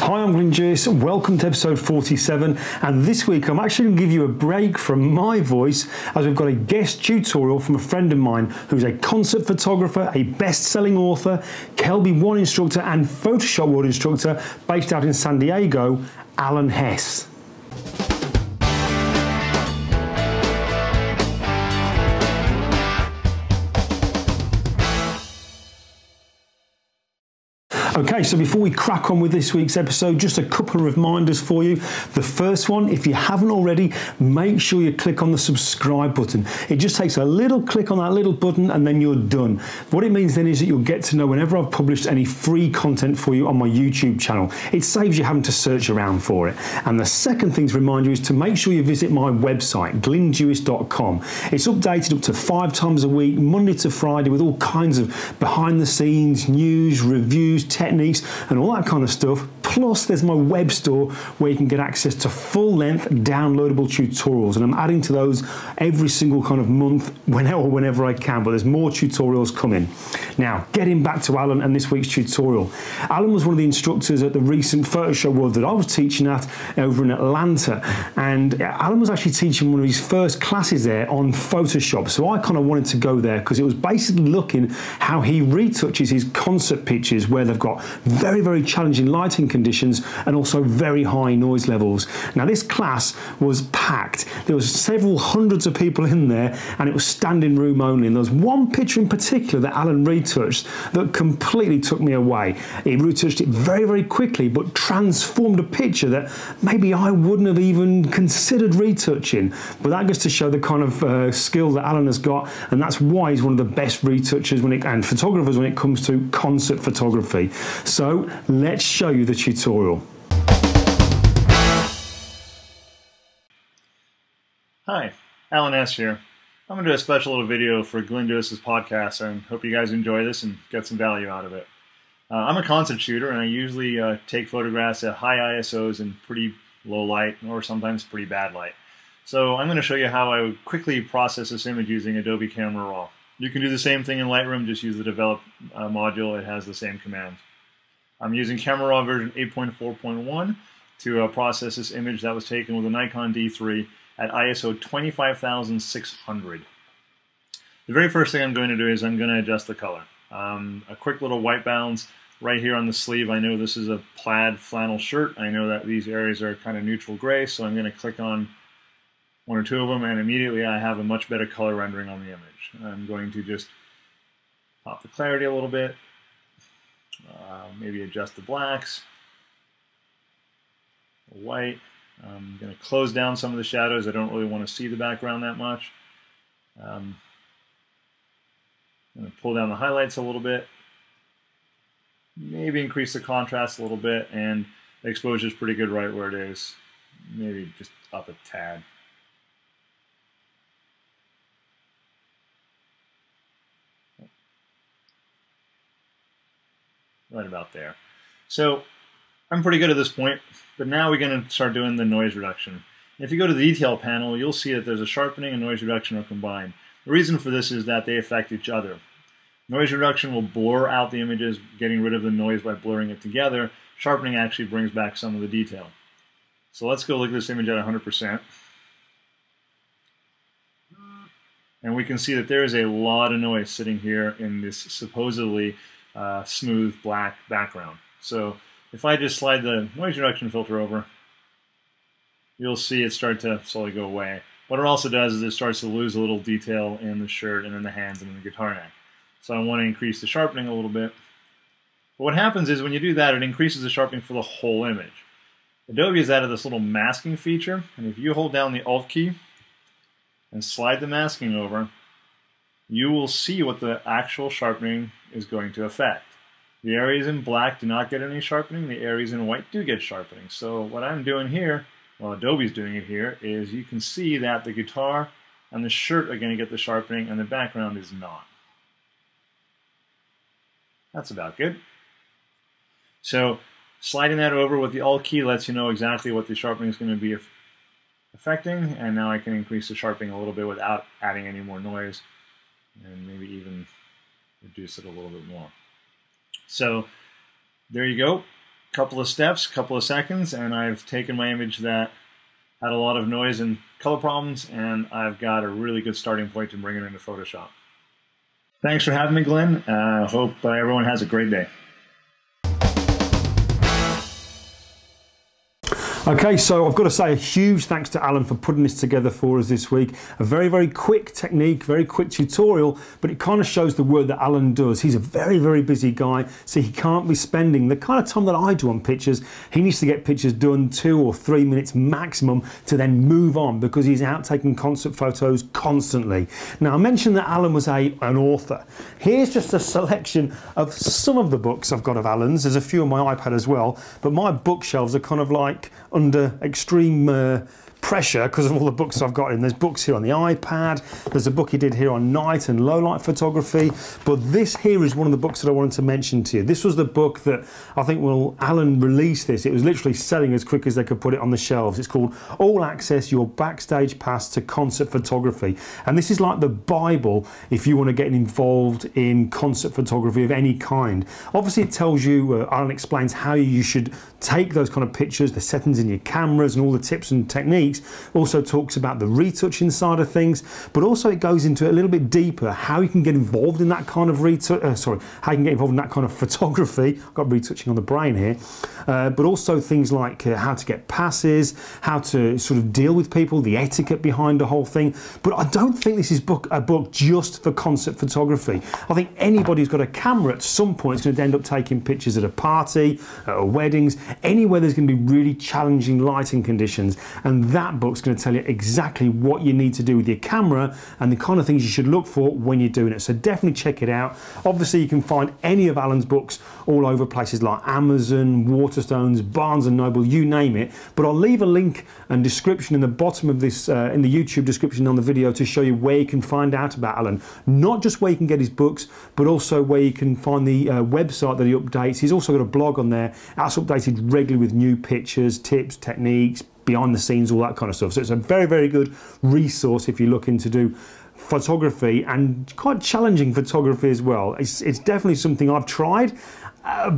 Hi, I'm Glyn Dewis. Welcome to episode 47, and this week I'm actually going to give you a break from my voice as we've got a guest tutorial from a friend of mine who's a concert photographer, a best-selling author, KelbyOne instructor and Photoshop World instructor based out in San Diego, Alan Hess. Okay, so before we crack on with this week's episode, just a couple of reminders for you. The first one, if you haven't already, make sure you click on the subscribe button. It just takes a little click on that little button and then you're done. What it means then is that you'll get to know whenever I've published any free content for you on my YouTube channel. It saves you having to search around for it. And the second thing to remind you is to make sure you visit my website, glyndewis.com. It's updated up to 5 times a week, Monday to Friday, with all kinds of behind the scenes, news, reviews, techniques and all that kind of stuff. Plus there's my web store where you can get access to full-length downloadable tutorials, and I'm adding to those every single kind of month whenever I can, but there's more tutorials coming. Now, getting back to Alan and this week's tutorial. Alan was one of the instructors at the recent Photoshop World that I was teaching at over in Atlanta, and Alan was actually teaching one of his first classes there on Photoshop, so I kind of wanted to go there because it was basically looking how he retouches his concert pictures where they've got very, very challenging lighting conditions and also very high noise levels. Now this class was packed. There was several hundreds of people in there and it was standing room only, and there was one picture in particular that Alan retouched that completely took me away. He retouched it very, very quickly but transformed a picture that maybe I wouldn't have even considered retouching, but that goes to show the kind of skill that Alan has got, and that's why he's one of the best retouchers and photographers when it comes to concert photography. So let's show you the tutorial. Hi, Alan Hess here. I'm going to do a special little video for Glyn Dewis's podcast, and hope you guys enjoy this and get some value out of it. I'm a concert shooter, and I usually take photographs at high ISOs and pretty low light, or sometimes pretty bad light. So I'm going to show you how I would quickly process this image using Adobe Camera Raw. You can do the same thing in Lightroom, just use the Develop module. It has the same command. I'm using Camera Raw version 8.4.1 to process this image that was taken with a Nikon D3 at ISO 25,600. The very first thing I'm going to do is I'm going to adjust the color. A quick little white balance right here on the sleeve. I know this is a plaid flannel shirt. I know that these areas are kind of neutral gray, so I'm going to click on one or two of them, and immediately I have a much better color rendering on the image. I'm going to just pop the clarity a little bit, maybe adjust the blacks, white. I'm going to close down some of the shadows. I don't really want to see the background that much. I'm going to pull down the highlights a little bit, maybe increase the contrast a little bit, and the exposure is pretty good right where it is. Maybe just up a tad. Right about there. So I'm pretty good at this point, but now we're going to start doing the noise reduction. If you go to the detail panel, you'll see that there's a sharpening and noise reduction are combined. The reason for this is that they affect each other. Noise reduction will blur out the images, getting rid of the noise by blurring it together. Sharpening actually brings back some of the detail. So let's go look at this image at 100%. And we can see that there is a lot of noise sitting here in this supposedly smooth black background. So if I just slide the noise reduction filter over, you'll see it start to slowly go away. What it also does is it starts to lose a little detail in the shirt and in the hands and in the guitar neck. So I want to increase the sharpening a little bit. But what happens is when you do that, it increases the sharpening for the whole image. Adobe has added this little masking feature, and if you hold down the Alt key and slide the masking over, you will see what the actual sharpening is going to affect. The areas in black do not get any sharpening. The areas in white do get sharpening. So what I'm doing here, well, Adobe's doing it here, is you can see that the guitar and the shirt are going to get the sharpening and the background is not. That's about good. So sliding that over with the Alt key lets you know exactly what the sharpening is going to be affecting, and now I can increase the sharpening a little bit without adding any more noise, and maybe even reduce it a little bit more. So there you go. couple of steps, couple of seconds, and I've taken my image that had a lot of noise and color problems, and I've got a really good starting point to bring it into Photoshop. Thanks for having me, Glyn. Hope everyone has a great day. Okay, so I've got to say a huge thanks to Alan for putting this together for us this week. A very, very quick technique, very quick tutorial, but it kind of shows the work that Alan does. He's a very, very busy guy, so he can't be spending the kind of time that I do on pictures. He needs to get pictures done 2 or 3 minutes maximum to then move on, because he's out taking concert photos constantly. Now, I mentioned that Alan was an author. Here's just a selection of some of the books I've got of Alan's. There's a few on my iPad as well, but my bookshelves are kind of like under extreme pressure because of all the books I've got in. There's books here on the iPad, there's a book he did here on night and low light photography, but this here is one of the books that I wanted to mention to you. This was the book that I think, well, Alan released this, it was literally selling as quick as they could put it on the shelves. It's called All Access, Your Backstage Pass to Concert Photography, and this is like the Bible if you want to get involved in concert photography of any kind. Obviously it tells you, Alan explains how you should take those kind of pictures, the settings in your cameras and all the tips and techniques. Also talks about the retouching side of things, but also it goes into a little bit deeper how you can get involved in that kind of how you can get involved in that kind of photography. I've got retouching on the brain here, but also things like how to get passes, how to sort of deal with people, the etiquette behind the whole thing. But I don't think this is a book just for concert photography. I think anybody who's got a camera at some point is going to end up taking pictures at a party, at weddings, anywhere there's going to be really challenging lighting conditions, and that book's going to tell you exactly what you need to do with your camera and the kind of things you should look for when you're doing it. So definitely check it out. Obviously you can find any of Alan's books all over places like Amazon, Waterstones, Barnes & Noble, you name it, but I'll leave a link and description in the bottom of this, in the YouTube description on the video, to show you where you can find out about Alan. Not just where you can get his books, but also where you can find the website that he updates. He's also got a blog on there that's updated regularly with new pictures, tips, techniques, behind the scenes, all that kind of stuff. So it's a very, very good resource if you're looking to do photography, and quite challenging photography as well. It's definitely something I've tried,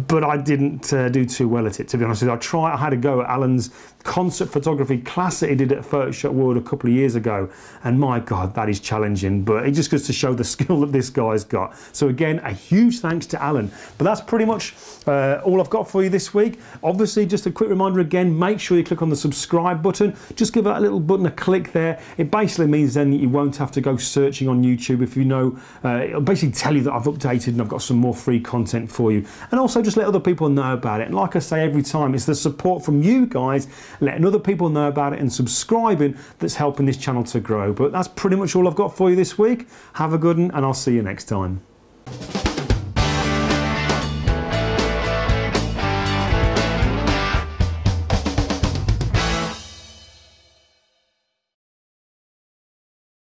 but I didn't do too well at it, to be honest with you. I had a go at Alan's concert photography class that he did at Photoshop World a couple of years ago, and my God, that is challenging, but it just goes to show the skill that this guy's got. So again, a huge thanks to Alan. But that's pretty much all I've got for you this week. Obviously, just a quick reminder again, make sure you click on the subscribe button. Just give that little button a click there. It basically means then that you won't have to go searching on YouTube. If you know, it'll basically tell you that I've updated and I've got some more free content for you. And also just let other people know about it. And like I say every time, it's the support from you guys letting other people know about it and subscribing that's helping this channel to grow. But that's pretty much all I've got for you this week. Have a good one, and I'll see you next time.